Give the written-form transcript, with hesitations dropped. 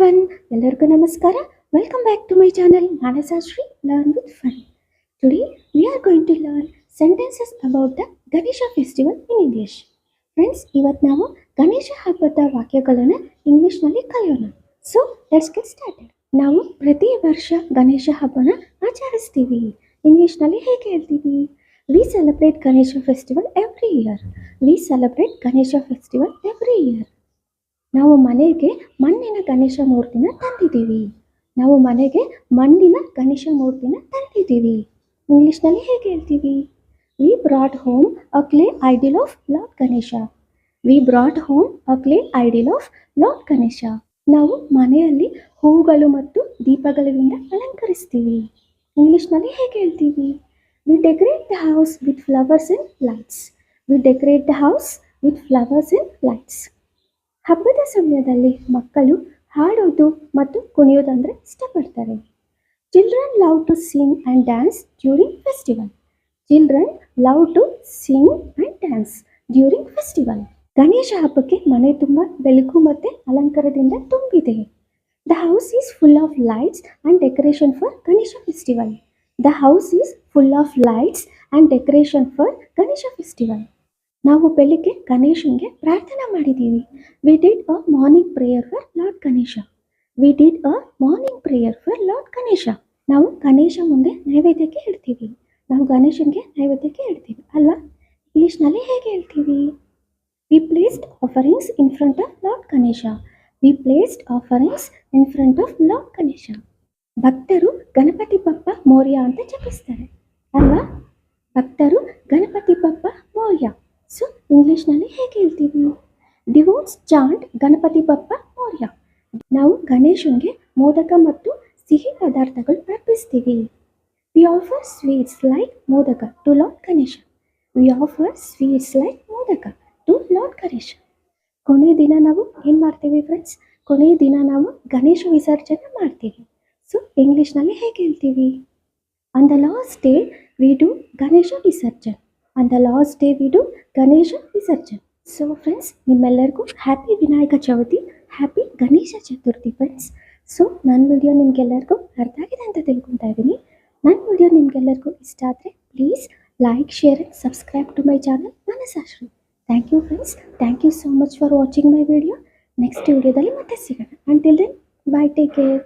Everyone, ಎಲ್ಲರಿಗೂ ನಮಸ್ಕಾರ. Welcome back to my channel Manasashri learn with fun. Today we are going to learn sentences about the Ganesha festival in English. Friends, ಇವತ್ತು ನಾವು ಗಣೇಶ ಹಬ್ಬದ ವಾಕ್ಯಗಳನ್ನು ಇಂಗ್ಲಿಷ್ನಲ್ಲಿ ಕಲಿಯೋಣ. So let's get started. ನಾವು ಪ್ರತಿ ವರ್ಷ ಗಣೇಶ ಹಬ್ಬನ ಆಚರಿಸ್ತೀವಿ. ಇಂಗ್ಲಿಷ್ನಲ್ಲಿ ಹೇಗೆ ಹೇಳ್ತೀವಿ? We celebrate Ganesha festival every year. We celebrate Ganesha festival every year. ನಾವು ಮನೆಗೆ ಮಣ್ಣಿನ ಗಣೇಶ ಮೂರ್ತಿನ ತಂದಿದ್ದೀವಿ. ನಾವು ಮನೆಗೆ ಮಣ್ಣಿನ ಗಣೇಶ ಮೂರ್ತಿನ ತಂದಿದ್ದೀವಿ. ಇಂಗ್ಲಿಷ್ನಲ್ಲಿ ಹೇಗೆ ಹೇಳ್ತೀವಿ? We brought home a clay idol of lord Ganesha. We brought home a clay idol of lord Ganesha. ನಾವು ಮನೆಯಲ್ಲಿ ಹೂಗಳು ಮತ್ತು ದೀಪಗಳಿಂದ ಅಲಂಕರಿಸ್ತೀವಿ. ಇಂಗ್ಲಿಷ್ನಲ್ಲಿ ಹೇಗೆ ಹೇಳ್ತೀವಿ? We decorate the house with flowers and lights. We decorate the house with flowers and lights. ಹಬ್ಬದ ಸಮಯದಲ್ಲಿ ಮಕ್ಕಳು ಹಾಡೋದು ಮತ್ತು ಕುಣಿಯೋದಂದರೆ ಇಷ್ಟಪಡ್ತಾರೆ. Children love to sing and dance during festival. Children love to sing and dance during festival. Ganesha ಹಬ್ಬಕ್ಕೆ ಮನೆ ತುಂಬ ಬೆಳಕು ಮತ್ತು ಅಲಂಕಾರದಿಂದ ತುಂಬಿದೆ. The house is full of lights and decoration for Ganesha festival. The house is full of lights and decoration for Ganesha festival. ನಾವು ಬೆಳಿಗ್ಗೆ ಗಣೇಶನಿಗೆ ಪ್ರಾರ್ಥನೆ ಮಾಡಿದ್ದೀವಿ. We did a morning prayer for lord Ganesha. We did a morning prayer for lord Ganesha. ನಾವು ಗಣೇಶ ಮುಂದೆ ನೈವೇದ್ಯಕ್ಕೆ ಇಡ್ತೀವಿ. ನಾವು ಗಣೇಶನಿಗೆ ನೈವೇದ್ಯಕ್ಕೆ ಇಡ್ತೀವಿ ಅಲ್ವಾ? ಇಂಗ್ಲಿಷ್ನಲ್ಲಿ ಹೇಗೆ ಹೇಳ್ತೀವಿ? We placed offerings in front of lord Ganesha. We placed offerings in front of lord Ganesha. ಭಕ್ತರು ಗಣಪತಿ ಬಪ್ಪ ಮೋರ್ಯ ಅಂತ ಜಪಿಸ್ತಾರೆ ಅಲ್ವಾ? ಭಕ್ತರು ಗಣಪತಿ ಬಪ್ಪ ಮೋರ್ಯ. ಸೊ ಇಂಗ್ಲಿಷ್ನಲ್ಲಿ ಹೇಗೆ ಹೇಳ್ತೀವಿ? Devotees chant Ganapati Bappa Morya. ನಾವು ಗಣೇಶನಿಗೆ ಮೋದಕ ಮತ್ತು ಸಿಹಿ ಪದಾರ್ಥಗಳು ಅರ್ಪಿಸ್ತೀವಿ. We offer sweets like modak to lord Ganesha. We offer sweets like modak to lord Ganesha. ಕೊನೆಯ ದಿನ ನಾವು ಏನು ಮಾಡ್ತೀವಿ ಫ್ರೆಂಡ್ಸ್? ಕೊನೆಯ ದಿನ ನಾವು ಗಣೇಶ ವಿಸರ್ಜನೆ ಮಾಡ್ತೀವಿ. ಸೊ ಇಂಗ್ಲಿಷ್ನಲ್ಲಿ ಹೇಗೆ ಹೇಳ್ತೀವಿ? On the last day we do Ganesha Visarjan. On the last day we do Ganesha Visarjan. So friends, ನಿಮ್ಮೆಲ್ಲರಿಗೂ happy Vinayaka Chauthi, happy Ganesha Chaturthi friends. So ನನ್ನ ವಿಡಿಯೋ ನಿಮಗೆಲ್ಲರಿಗೂ ಅರ್ಥ ಆಗಿದೆ ಅಂತ ತಿಳ್ಕೊತಾ ಇದ್ದೀನಿ. ನನ್ನ ವಿಡಿಯೋ ನಿಮಗೆಲ್ಲರಿಗೂ ಇಷ್ಟ ಆದರೆ please like, share and subscribe to my channel Manasashri. Thank you friends. Thank you so much for watching my video. Next ವಿಡಿಯೋದಲ್ಲಿ ಮತ್ತೆ ಸಿಗೋಣ. Until then, bye, take care.